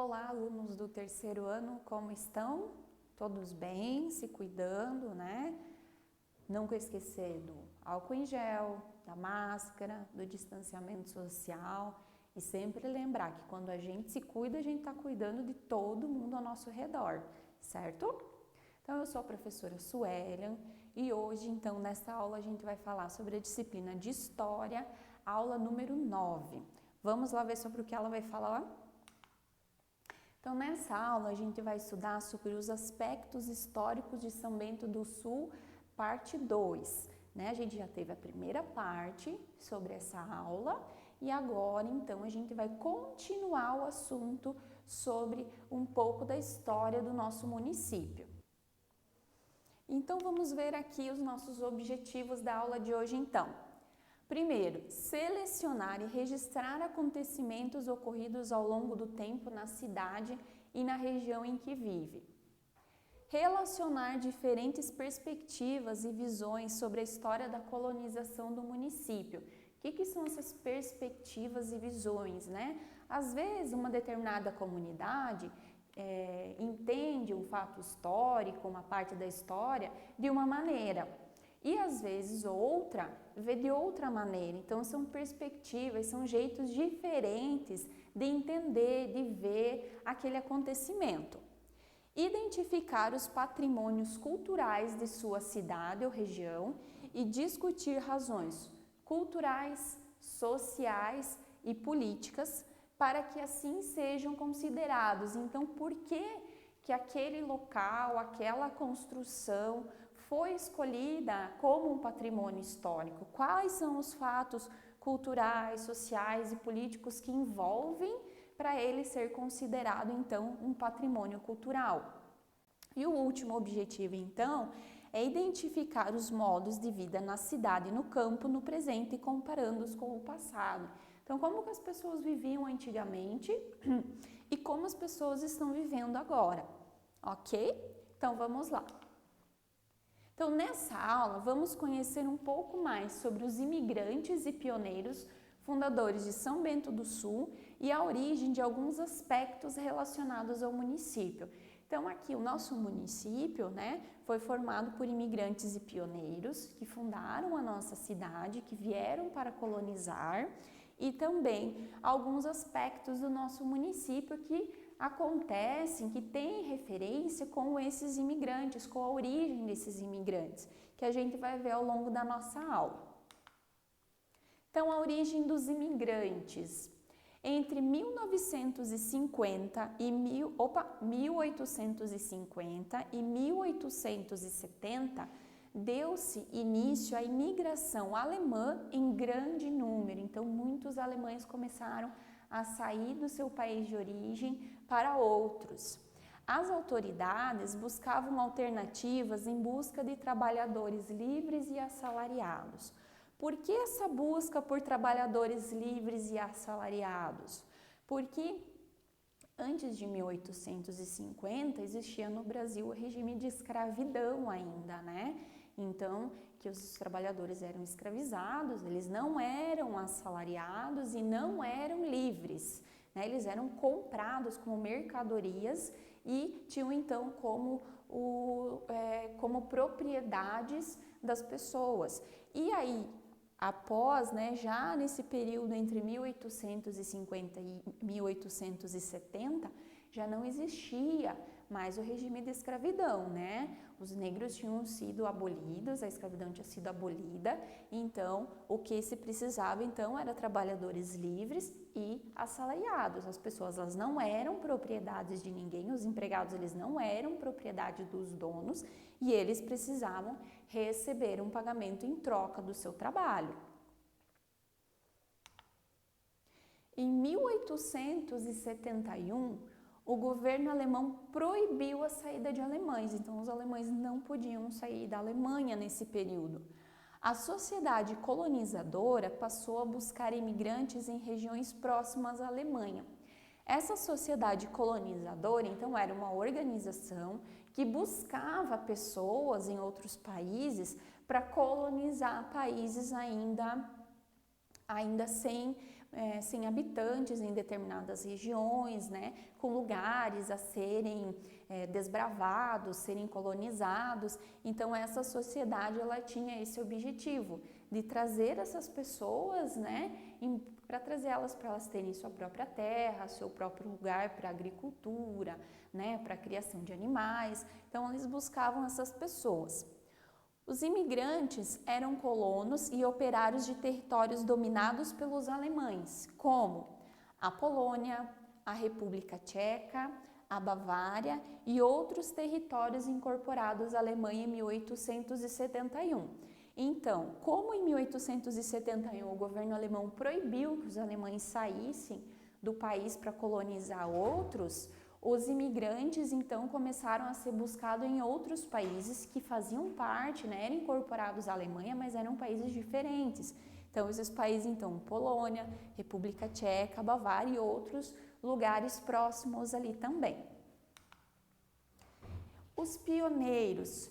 Olá, alunos do terceiro ano, como estão? Todos bem, se cuidando, né? Nunca esquecer do álcool em gel, da máscara, do distanciamento social e sempre lembrar que quando a gente se cuida, a gente está cuidando de todo mundo ao nosso redor, certo? Então, eu sou a professora Suelian e hoje, então, nessa aula a gente vai falar sobre a disciplina de História, aula número 9. Vamos lá ver sobre o que ela vai falar? Então, nessa aula, a gente vai estudar sobre os aspectos históricos de São Bento do Sul, parte 2. A gente já teve a primeira parte sobre essa aula e agora, então, a gente vai continuar o assunto sobre um pouco da história do nosso município. Então, vamos ver aqui os nossos objetivos da aula de hoje, então. Primeiro, selecionar e registrar acontecimentos ocorridos ao longo do tempo na cidade e na região em que vive. Relacionar diferentes perspectivas e visões sobre a história da colonização do município. O que são essas perspectivas e visões, né? Às vezes, uma determinada comunidade entende um fato histórico, uma parte da história, de uma maneira. E às vezes outra vê de outra maneira, então são perspectivas, são jeitos diferentes de entender, de ver aquele acontecimento. Identificar os patrimônios culturais de sua cidade ou região e discutir razões culturais, sociais e políticas para que assim sejam considerados. Então, por que aquele local, aquela construção foi escolhida como um patrimônio histórico? Quais são os fatos culturais, sociais e políticos que envolvem para ele ser considerado, então, um patrimônio cultural? E o último objetivo, então, é identificar os modos de vida na cidade e no campo, no presente, comparando-os com o passado. Então, como que as pessoas viviam antigamente e como as pessoas estão vivendo agora, ok? Então, vamos lá. Então, nessa aula, vamos conhecer um pouco mais sobre os imigrantes e pioneiros fundadores de São Bento do Sul e a origem de alguns aspectos relacionados ao município. Então, aqui o nosso município, foi formado por imigrantes e pioneiros que fundaram a nossa cidade, que vieram para colonizar, e também alguns aspectos do nosso município que acontecem, que têm referência com esses imigrantes, com a origem desses imigrantes, que a gente vai ver ao longo da nossa aula. Então, a origem dos imigrantes. Entre 1850 e 1870, deu-se início à imigração alemã em grande número. Então, muitos alemães começaram a sair do seu país de origem para outros. As autoridades buscavam alternativas em busca de trabalhadores livres e assalariados. Por que essa busca por trabalhadores livres e assalariados? Porque antes de 1850 existia no Brasil o regime de escravidão ainda, Então, que os trabalhadores eram escravizados, eles não eram assalariados e não eram livres, Eles eram comprados como mercadorias e tinham então como propriedades das pessoas. E aí, após, já nesse período entre 1850 e 1870, já não existia mais o regime de escravidão, Os negros tinham sido abolidos, a escravidão tinha sido abolida, então o que se precisava então era trabalhadores livres e assalariados. As pessoas elas não eram propriedades de ninguém, os empregados eles não eram propriedade dos donos e eles precisavam receber um pagamento em troca do seu trabalho. Em 1871, o governo alemão proibiu a saída de alemães, então os alemães não podiam sair da Alemanha nesse período. A sociedade colonizadora passou a buscar imigrantes em regiões próximas à Alemanha. Essa sociedade colonizadora, então, era uma organização que buscava pessoas em outros países para colonizar países ainda sem sem habitantes em determinadas regiões, né, com lugares a serem desbravados, serem colonizados. Então essa sociedade ela tinha esse objetivo de trazer essas pessoas, né, para trazê-las para elas terem sua própria terra, seu próprio lugar para agricultura, né, para a criação de animais. Então eles buscavam essas pessoas. Os imigrantes eram colonos e operários de territórios dominados pelos alemães, como a Polônia, a República Tcheca, a Bavária e outros territórios incorporados à Alemanha em 1871. Então, como em 1871 o governo alemão proibiu que os alemães saíssem do país para colonizar outros, os imigrantes então começaram a ser buscados em outros países que faziam parte, né, eram incorporados à Alemanha, mas eram países diferentes. Então, esses países, então, Polônia, República Tcheca, Bavária e outros lugares próximos ali também. Os pioneiros.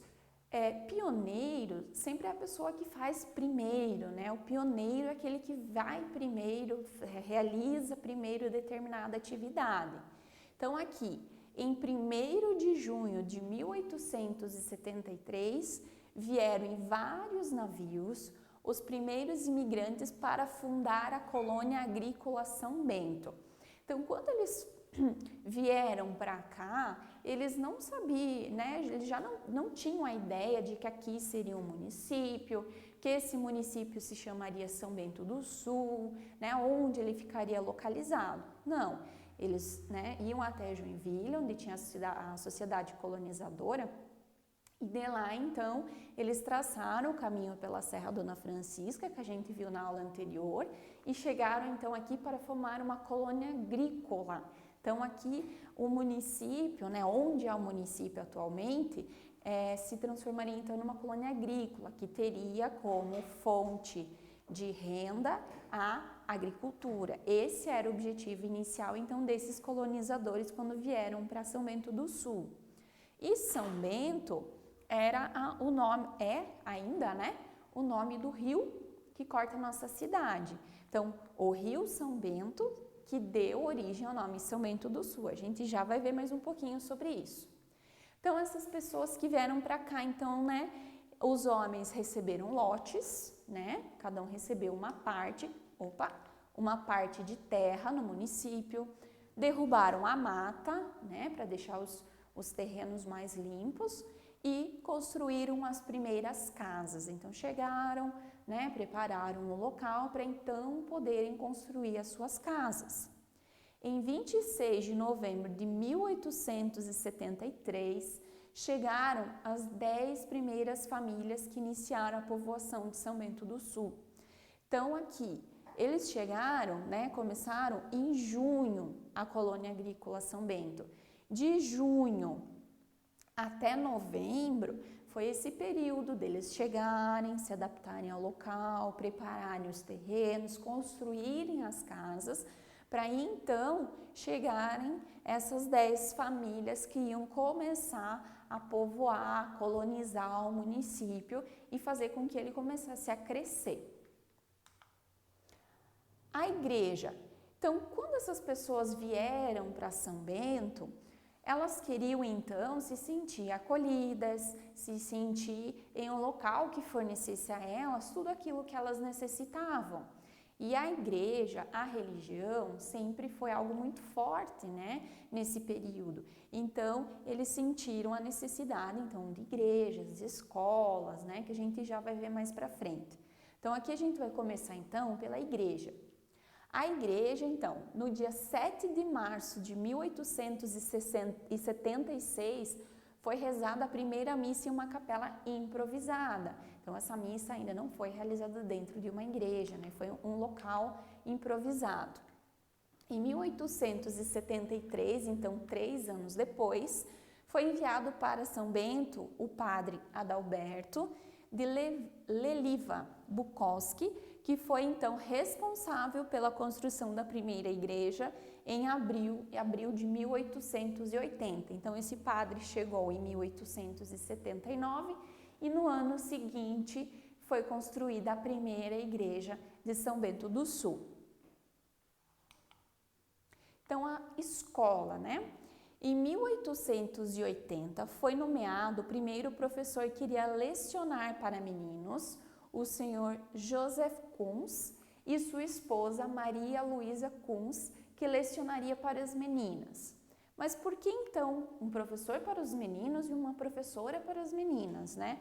Pioneiro sempre é a pessoa que faz primeiro, né? O pioneiro é aquele que vai primeiro, realiza primeiro determinada atividade. Então, aqui, em 1º de junho de 1873, vieram em vários navios os primeiros imigrantes para fundar a colônia agrícola São Bento. Então, quando eles vieram para cá, eles não sabiam, né? Eles já não tinham a ideia de que aqui seria um município, que esse município se chamaria São Bento do Sul, né? Onde ele ficaria localizado. Não, eles, né, iam até Joinville, onde tinha a sociedade colonizadora, e de lá, então, eles traçaram o caminho pela Serra Dona Francisca, que a gente viu na aula anterior, e chegaram, então, aqui para formar uma colônia agrícola. Então, aqui, o município, né, onde é o município atualmente, se transformaria, então, numa colônia agrícola, que teria como fonte de renda a agricultura. Esse era o objetivo inicial, então, desses colonizadores quando vieram para São Bento do Sul. E São Bento era o nome, ainda, né, o nome do rio que corta a nossa cidade. Então, o Rio São Bento, que deu origem ao nome São Bento do Sul. A gente já vai ver mais um pouquinho sobre isso. Então, essas pessoas que vieram para cá, então, né, os homens receberam lotes, né, cada um recebeu uma parte de terra no município, derrubaram a mata, né, para deixar os terrenos mais limpos e construíram as primeiras casas. Então, chegaram, né, prepararam o local para então poderem construir as suas casas. Em 26 de novembro de 1873, chegaram as 10 primeiras famílias que iniciaram a povoação de São Bento do Sul. Então, aqui, eles chegaram, né, começaram em junho a colônia agrícola São Bento. De junho até novembro, foi esse período deles chegarem, se adaptarem ao local, prepararem os terrenos, construírem as casas, para então chegarem essas 10 famílias que iam começar a povoar, colonizar o município e fazer com que ele começasse a crescer. A igreja. Então, quando essas pessoas vieram para São Bento, elas queriam então se sentir acolhidas, se sentir em um local que fornecesse a elas tudo aquilo que elas necessitavam. E a igreja, a religião, sempre foi algo muito forte, né, nesse período. Então, eles sentiram a necessidade, então, de igrejas, de escolas, né, que a gente já vai ver mais para frente. Então, aqui a gente vai começar, então, pela igreja. A igreja, então, no dia 7 de março de 1876, foi rezada a primeira missa em uma capela improvisada. Então, essa missa ainda não foi realizada dentro de uma igreja, né? Foi um local improvisado. Em 1873, então 3 anos depois, foi enviado para São Bento o padre Adalberto de Leliva Bukowski, que foi então responsável pela construção da primeira igreja em abril de 1880. Então, esse padre chegou em 1879 e no ano seguinte foi construída a primeira igreja de São Bento do Sul. Então, a escola, né? Em 1880 foi nomeado o primeiro professor que iria lecionar para meninos, o senhor Joseph Kunz, e sua esposa Maria Luísa Kunz, que lecionaria para as meninas. Mas por que então um professor para os meninos e uma professora para as meninas, né?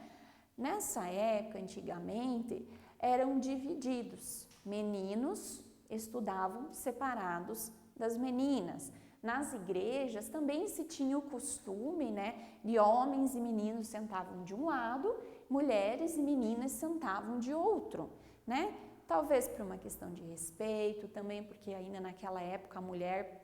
Nessa época, antigamente, eram divididos. Meninos estudavam separados das meninas. Nas igrejas também se tinha o costume, né, de homens e meninos sentavam de um lado, mulheres e meninas sentavam de outro, né? Talvez por uma questão de respeito, também porque ainda naquela época a mulher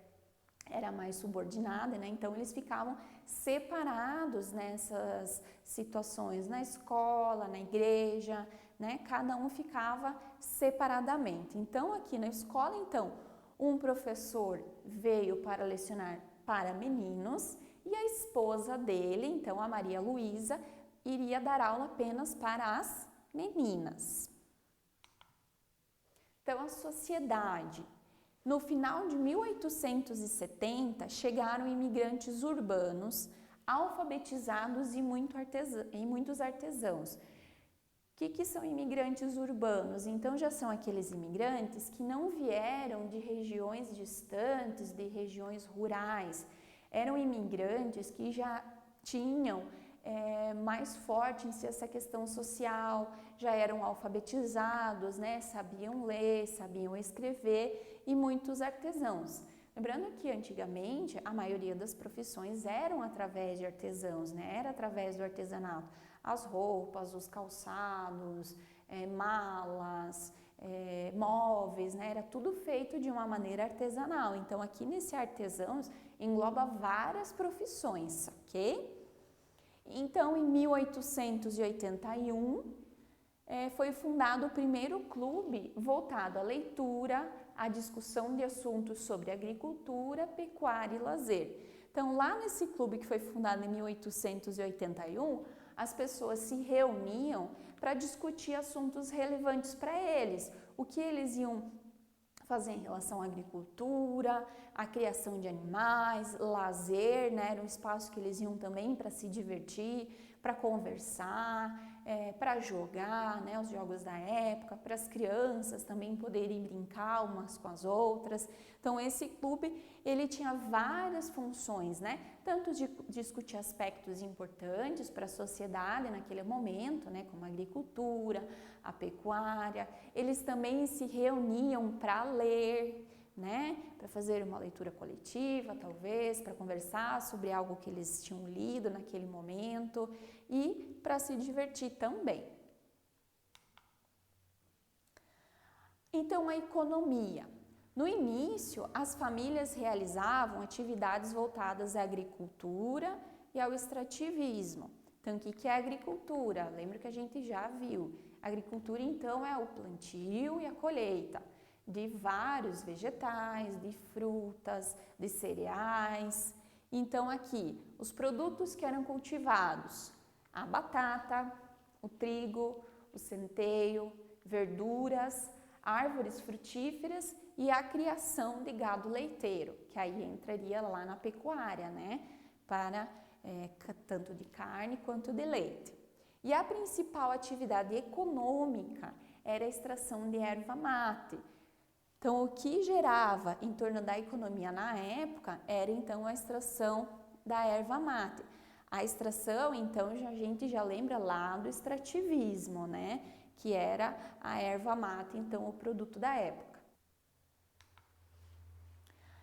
era mais subordinada, né? Então eles ficavam separados nessas situações, na escola, na igreja, né? Cada um ficava separadamente. Então aqui na escola, então, um professor veio para lecionar para meninos e a esposa dele, então a Maria Luísa, iria dar aula apenas para as meninas. Então a sociedade. No final de 1870, chegaram imigrantes urbanos, alfabetizados e muitos artesãos. O que são imigrantes urbanos? Então, já são aqueles imigrantes que não vieram de regiões distantes, de regiões rurais. Eram imigrantes que já tinham mais forte em si essa questão social, já eram alfabetizados, né? Sabiam ler, sabiam escrever, e muitos artesãos. Lembrando que antigamente a maioria das profissões eram através de artesãos, né? Era através do artesanato. As roupas, os calçados, malas, móveis, né? Era tudo feito de uma maneira artesanal. Então aqui nesse artesãos engloba várias profissões, ok? Então, em 1881, foi fundado o primeiro clube voltado à leitura, à discussão de assuntos sobre agricultura, pecuária e lazer. Então, lá nesse clube que foi fundado em 1881, as pessoas se reuniam para discutir assuntos relevantes para eles, o que eles iam fazer em relação à agricultura, à criação de animais, lazer, né? Era um espaço que eles iam também para se divertir, para conversar, para jogar, né? Os jogos da época, para as crianças também poderem brincar umas com as outras. Então esse clube, ele tinha várias funções, né? Tanto de discutir aspectos importantes para a sociedade naquele momento, né? Como a agricultura, a pecuária. Eles também se reuniam para ler, né? Para fazer uma leitura coletiva, talvez, para conversar sobre algo que eles tinham lido naquele momento e para se divertir também. Então, a economia. No início, as famílias realizavam atividades voltadas à agricultura e ao extrativismo. Então, o que é agricultura? Lembra que a gente já viu. Agricultura, então, é o plantio e a colheita de vários vegetais, de frutas, de cereais. Então, aqui, os produtos que eram cultivados, a batata, o trigo, o centeio, verduras, árvores frutíferas e a criação de gado leiteiro, que aí entraria lá na pecuária, né? Para tanto de carne quanto de leite. E a principal atividade econômica era a extração de erva mate. Então, o que gerava em torno da economia na época era então a extração da erva mate. A extração, então, a gente já lembra lá do extrativismo, né? Que era a erva mate, então, o produto da época.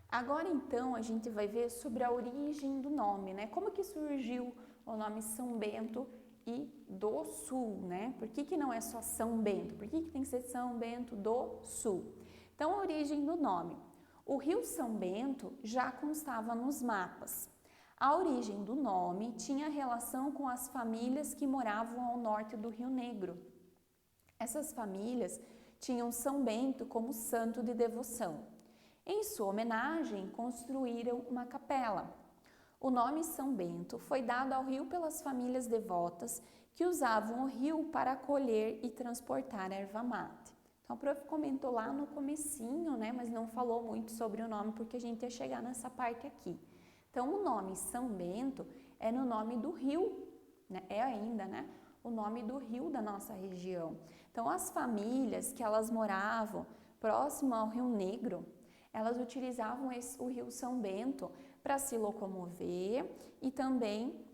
Agora, então, a gente vai ver sobre a origem do nome, né? Como que surgiu o nome São Bento e do Sul, né? Por que não é só São Bento? Por que tem que ser São Bento do Sul? Então, a origem do nome. O rio São Bento já constava nos mapas. A origem do nome tinha relação com as famílias que moravam ao norte do Rio Negro. Essas famílias tinham São Bento como santo de devoção. Em sua homenagem, construíram uma capela. O nome São Bento foi dado ao rio pelas famílias devotas que usavam o rio para colher e transportar erva mate. A prof comentou lá no comecinho, né, mas não falou muito sobre o nome porque a gente ia chegar nessa parte aqui. Então, o nome São Bento é no nome do rio, né, é ainda, né, o nome do rio da nossa região. Então, as famílias que elas moravam próximo ao Rio Negro, elas utilizavam o rio São Bento para se locomover e também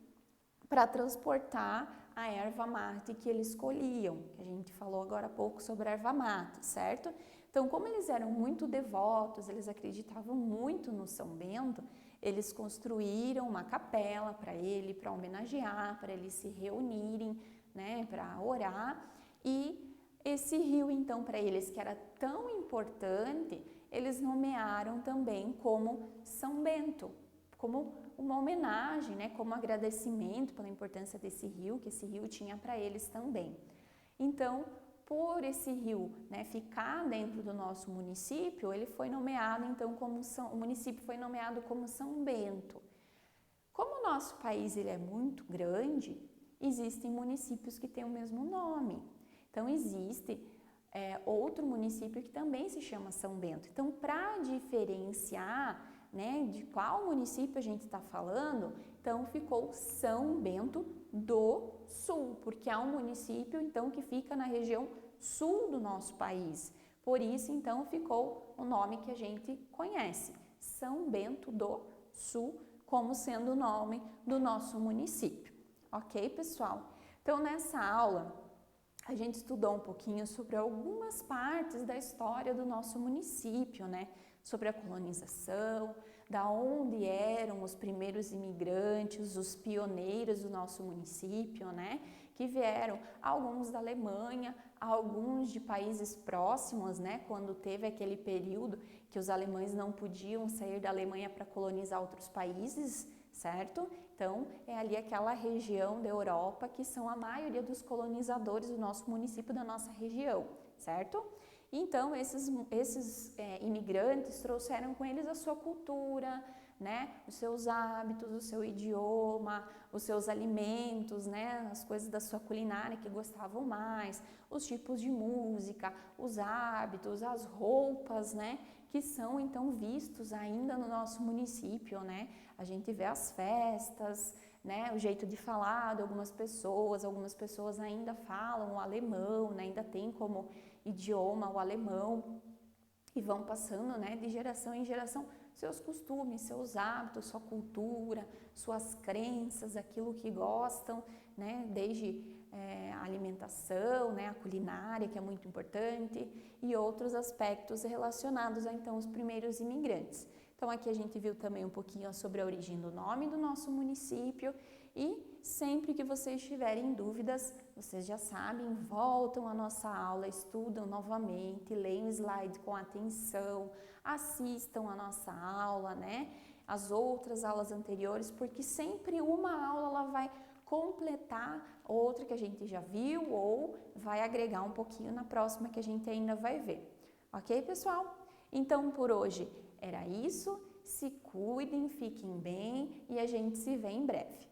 para transportar a erva mate que eles colhiam, que a gente falou agora há pouco sobre a erva mate, certo? Então, como eles eram muito devotos, eles acreditavam muito no São Bento, eles construíram uma capela para ele, para homenagear, para eles se reunirem, né, para orar. E esse rio, então, para eles, que era tão importante, eles nomearam também como São Bento, como uma homenagem, né, como agradecimento pela importância desse rio, que esse rio tinha para eles também. Então, por esse rio, né, ficar dentro do nosso município, ele foi nomeado então como o município foi nomeado como São Bento. Como o nosso país ele é muito grande, existem municípios que têm o mesmo nome. Então, existe outro município que também se chama São Bento. Então, para diferenciar, né, de qual município a gente está falando, então ficou São Bento do Sul, porque é um município então que fica na região sul do nosso país. Por isso, então, ficou o nome que a gente conhece, São Bento do Sul, como sendo o nome do nosso município. Ok, pessoal? Então, nessa aula, a gente estudou um pouquinho sobre algumas partes da história do nosso município, né? Sobre a colonização, da onde eram os primeiros imigrantes, os pioneiros do nosso município, né? Que vieram alguns da Alemanha, alguns de países próximos, né? Quando teve aquele período que os alemães não podiam sair da Alemanha para colonizar outros países, certo? Então, é ali aquela região da Europa que são a maioria dos colonizadores do nosso município, da nossa região, certo? Então, esses imigrantes trouxeram com eles a sua cultura, né? Os seus hábitos, o seu idioma, os seus alimentos, né? As coisas da sua culinária que gostavam mais, os tipos de música, os hábitos, as roupas, né? Que são então vistos ainda no nosso município, né? A gente vê as festas, né? O jeito de falar de algumas pessoas ainda falam o alemão, né? Ainda tem como idioma o alemão e vão passando, né? De geração em geração seus costumes, seus hábitos, sua cultura, suas crenças, aquilo que gostam, né? Desde a alimentação, né? A culinária, que é muito importante, e outros aspectos relacionados a então os primeiros imigrantes. Então aqui a gente viu também um pouquinho sobre a origem do nome do nosso município e sempre que vocês tiverem dúvidas, vocês já sabem, voltam à nossa aula, estudam novamente, leiam o slide com atenção, assistam a nossa aula, né? As outras aulas anteriores, porque sempre uma aula ela vai completar outra que a gente já viu ou vai agregar um pouquinho na próxima que a gente ainda vai ver. Ok, pessoal? Então, por hoje era isso. Se cuidem, fiquem bem e a gente se vê em breve.